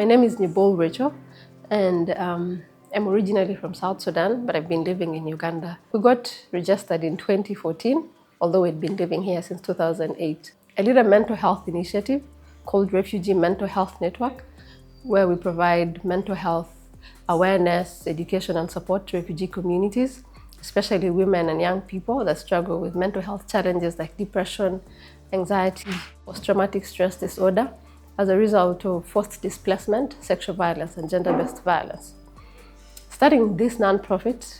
My name is Nyibol Racheal, and I'm originally from South Sudan, but I've been living in Uganda. We got registered in 2014, although we'd been living here since 2008. I lead a mental health initiative called Refugee Mental Health Network, where we provide mental health awareness, education, and support to refugee communities, especially women and young people that struggle with mental health challenges like depression, anxiety, post-traumatic stress disorder, as a result of forced displacement, sexual violence, and gender-based violence. We started this nonprofit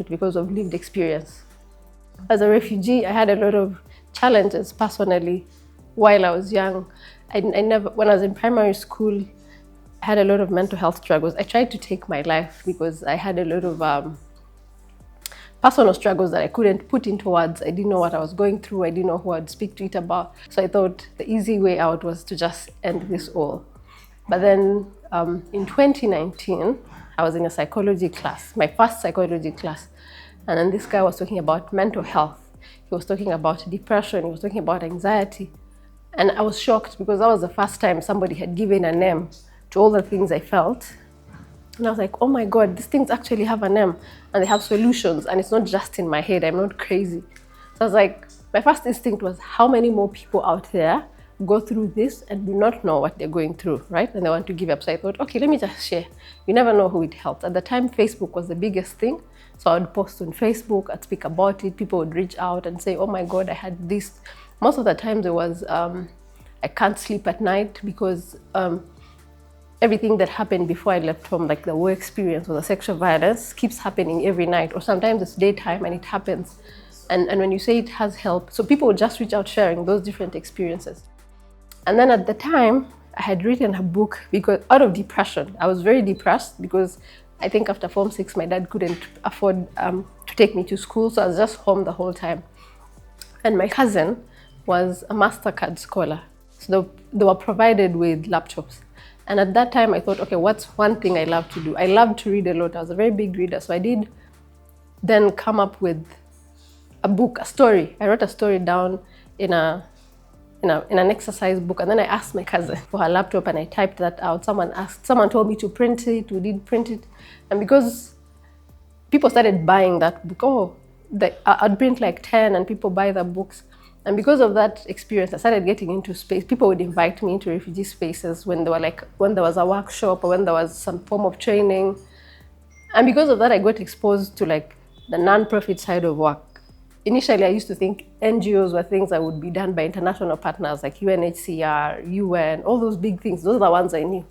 because of lived experience. As a refugee, I had a lot of challenges personally while I was young. When I was in primary school, I had a lot of mental health struggles. I tried to take my life because I had a lot of personal struggles that I couldn't put into words. I didn't know what I was going through. I didn't know who I'd speak to it about. So I thought the easy way out was to just end this all. But then in 2019, I was in a psychology class, my first psychology class. And then this guy was talking about mental health. He was talking about depression. He was talking about anxiety. And I was shocked because that was the first time somebody had given a name to all the things I felt. And I was like, oh my God, these things actually have a name and they have solutions, and it's not just in my head, I'm not crazy. So I was like, my first instinct was, how many more people out there go through this and do not know what they're going through, right? And they want to give up. So I thought, okay, let me just share. You never know who it helps. At the time, Facebook was the biggest thing. So I would post on Facebook, I'd speak about it. People would reach out and say, oh my God, I had this. Most of the times it was, I can't sleep at night because everything that happened before I left home, like the war experience or the sexual violence, keeps happening every night, or sometimes it's daytime and it happens. And when you say it has help, so people would just reach out sharing those different experiences. And then at the time, I had written a book because out of depression. I was very depressed because I think after Form 6, my dad couldn't afford to take me to school, so I was just home the whole time. And my cousin was a MasterCard scholar, so they were provided with laptops. And at that time, I thought, okay, what's one thing I love to do? I love to read a lot. I was a very big reader. So I did then come up with a book, a story. I wrote a story down in an exercise book. And then I asked my cousin for her laptop and I typed that out. Someone told me to print it. We did print it. And because people started buying that book, I'd print like 10 and people buy the books. And because of that experience, I started getting into space. People would invite me into refugee spaces when there was a workshop or when there was some form of training. And because of that, I got exposed to like the non-profit side of work. Initially, I used to think NGOs were things that would be done by international partners like UNHCR, UN, all those big things. Those are the ones I knew.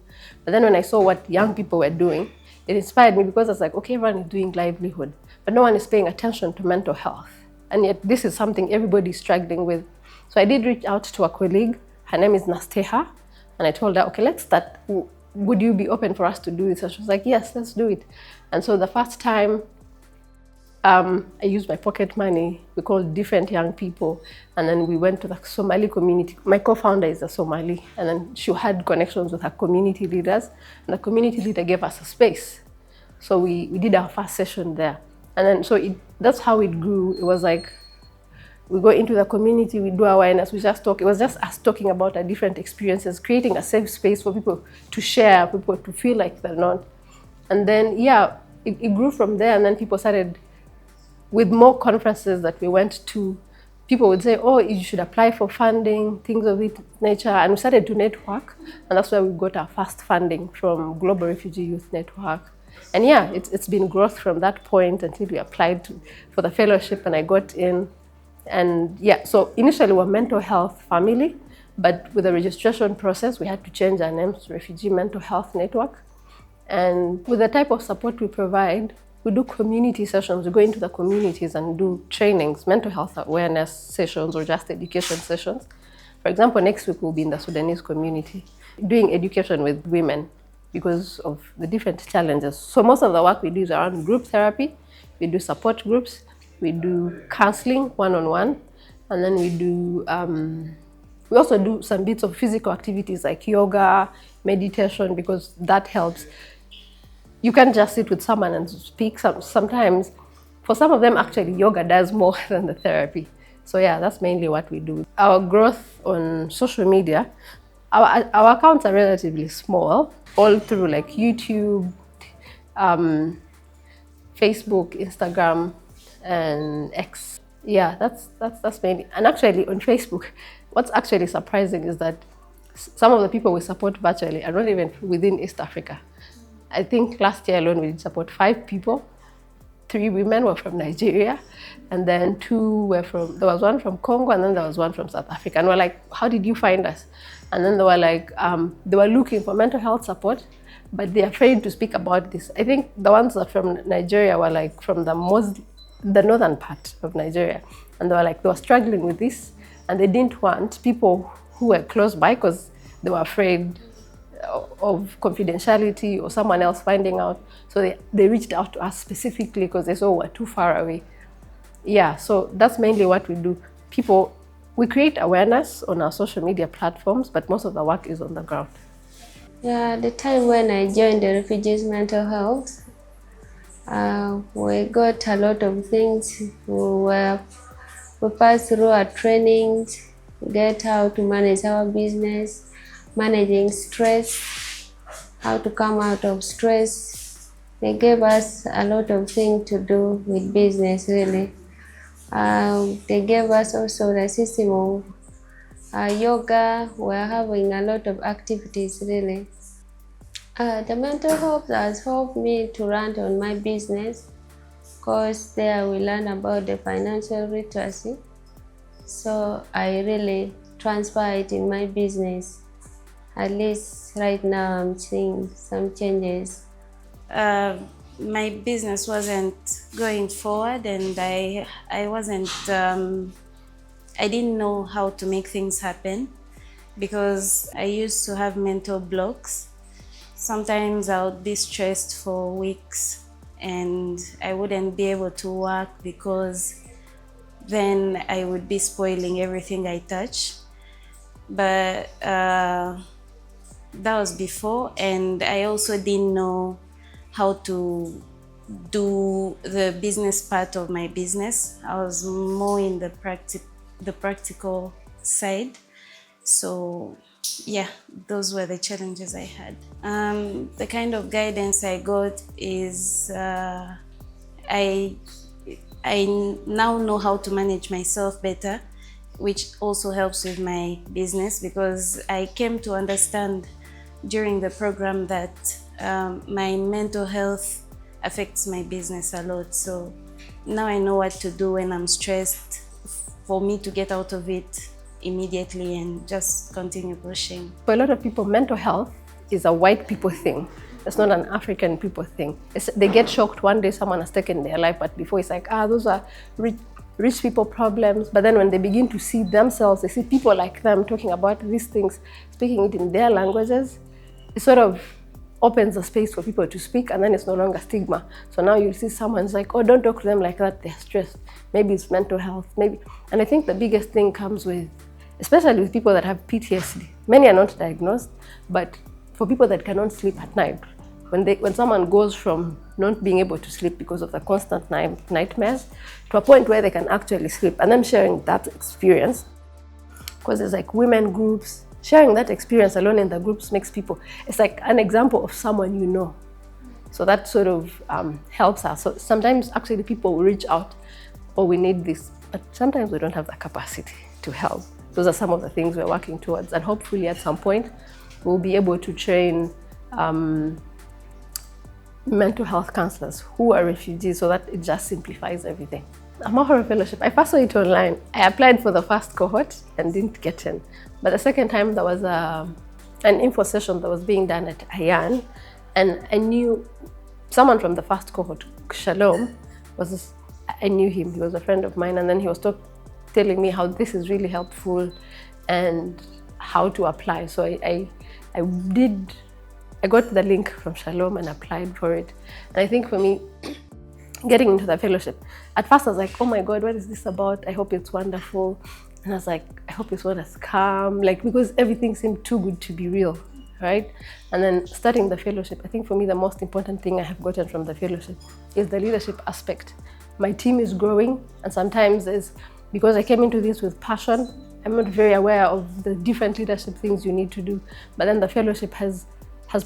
But then when I saw what young people were doing, it inspired me because I was like, okay, everyone is doing livelihood, but no one is paying attention to mental health. And yet this is something everybody's struggling with. So I did reach out to a colleague. Her name is Nasteha. And I told her, okay, let's start. Would you be open for us to do this? And she was like, yes, let's do it. And so the first time I used my pocket money, we called different young people. And then we went to the Somali community. My co-founder is a Somali. And then she had connections with her community leaders. And the community leader gave us a space. So we did our first session there. And then that's how it grew. It was like, we go into the community, we do awareness, we just talk. It was just us talking about our different experiences, creating a safe space for people to share, people to feel like they're not. And then, it grew from there. And then people started, with more conferences that we went to, people would say, oh, you should apply for funding, things of this nature. And we started to network. And that's where we got our first funding from Global Refugee Youth Network. And it's been growth from that point until we applied for the fellowship and I got in. And so initially we're mental health family, but with the registration process, we had to change our names to Refugee Mental Health Network. And with the type of support we provide, we do community sessions. We go into the communities and do trainings, mental health awareness sessions or just education sessions. For example, next week we'll be in the Sudanese community doing education with women, because of the different challenges. So most of the work we do is around group therapy. We do support groups. We do counseling one-on-one. And then we also do some bits of physical activities like yoga, meditation, because that helps. You can't just sit with someone and speak. Sometimes, for some of them, actually, yoga does more than the therapy. So that's mainly what we do. Our growth on social media, Our accounts are relatively small, all through like YouTube, Facebook, Instagram, and X. Yeah, that's mainly. And actually, on Facebook, what's actually surprising is that some of the people we support virtually are not even within East Africa. I think last year alone we did support 5 people. 3 women were from Nigeria, and then 2 were from, there was one from Congo, and then there was one from South Africa. And we're like, how did you find us? And then they were like, they were looking for mental health support, but they're afraid to speak about this. I think the ones that from Nigeria were like from the northern part of Nigeria. And they were like, they were struggling with this, and they didn't want people who were close by because they were afraid of confidentiality or someone else finding out. So they reached out to us specifically because they saw we're too far away. Yeah, so that's mainly what we do. We create awareness on our social media platforms, but most of the work is on the ground. Yeah, the time when I joined the Refugees Mental Health, we got a lot of things. We passed through our trainings, get how to manage our business, managing stress, how to come out of stress. They gave us a lot of things to do with business, really. They gave us also the system of yoga. We're having a lot of activities, really. The mental health has helped me to run on my business, because there we learn about the financial literacy. So I really transfer it in my business. At least right now I'm seeing some changes. My business wasn't going forward, and I didn't know how to make things happen, because I used to have mental blocks. Sometimes I would be stressed for weeks and I wouldn't be able to work, because then I would be spoiling everything I touch. But that was before, and I also didn't know how to do the business part of my business. I was more in the practical side. So yeah, those were the challenges I had. The kind of guidance I got is I now know how to manage myself better, which also helps with my business, because I came to understand during the program that my mental health affects my business a lot. So now I know what to do when I'm stressed, for me to get out of it immediately and just continue pushing. For a lot of people, mental health is a white people thing. It's not an African people thing. They get shocked one day someone has taken their life, but before it's like, those are rich people problems. But then when they begin to see themselves, they see people like them talking about these things, speaking it in their languages, it sort of opens a space for people to speak, and then it's no longer stigma. So now you see someone's like, oh, don't talk to them like that, they're stressed. Maybe it's mental health, maybe. And I think the biggest thing comes with, especially with people that have PTSD. Many are not diagnosed, but for people that cannot sleep at night, when someone goes from not being able to sleep because of the constant nightmares to a point where they can actually sleep, and them sharing that experience, because there's like women groups, sharing that experience alone in the groups makes people, it's like an example of someone you know. So that sort of helps us. So sometimes actually people will reach out, oh, we need this, but sometimes we don't have the capacity to help. Those are some of the things we're working towards, and hopefully at some point we'll be able to train mental health counselors who are refugees, so that it just simplifies everything. Amahoro Fellowship, I first saw it online. I applied for the first cohort and didn't get in. But the second time there was an info session that was being done at Ayan, and I knew someone from the first cohort, Shalom, I knew him, he was a friend of mine, and then he was telling me how this is really helpful and how to apply. So I got the link from Shalom and applied for it. And I think for me, getting into the fellowship, at first I was like, oh my God, what is this about? I hope it's wonderful. And I was like, I hope it's not a scam, because everything seemed too good to be real, right? And then starting the fellowship, I think for me the most important thing I have gotten from the fellowship is the leadership aspect. My team is growing, and sometimes because I came into this with passion, I'm not very aware of the different leadership things you need to do. But then the fellowship has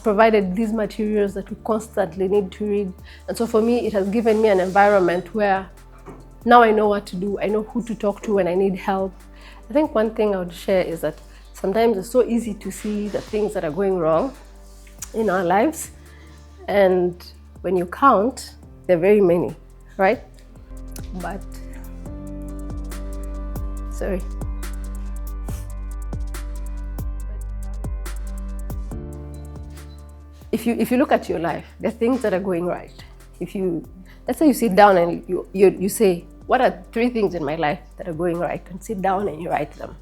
provided these materials that we constantly need to read. And so for me, it has given me an environment where now I know what to do. I know who to talk to when I need help. I think one thing I would share is that sometimes it's so easy to see the things that are going wrong in our lives. And when you count, there are very many, right? But, sorry. If you look at your life, there are things that are going right. Let's say you sit down and you say, what are 3 things in my life that are going right? And sit down and you write them.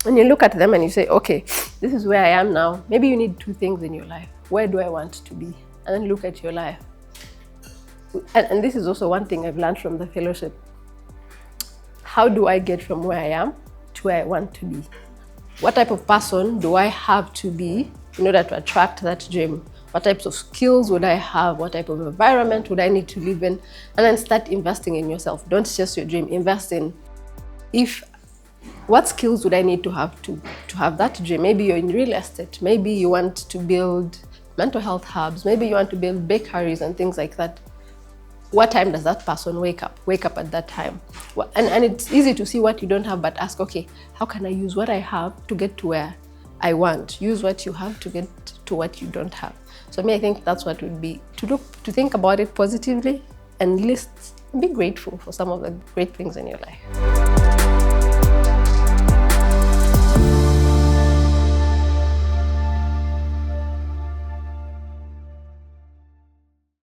And you look at them and you say, okay, this is where I am now. Maybe you need 2 things in your life. Where do I want to be? And then look at your life. And this is also one thing I've learned from the fellowship. How do I get from where I am to where I want to be? What type of person do I have to be in order to attract that dream? What types of skills would I have? What type of environment would I need to live in? And then start investing in yourself. Don't chase your dream, invest in what skills would I need to have that dream? Maybe you're in real estate. Maybe you want to build mental health hubs. Maybe you want to build bakeries and things like that. What time does that person wake up? Wake up at that time. And it's easy to see what you don't have, but ask, okay, how can I use what I have to get to where I want? Use what you have to get to what you don't have. So I think that's what would be, to think about it positively and be grateful for some of the great things in your life.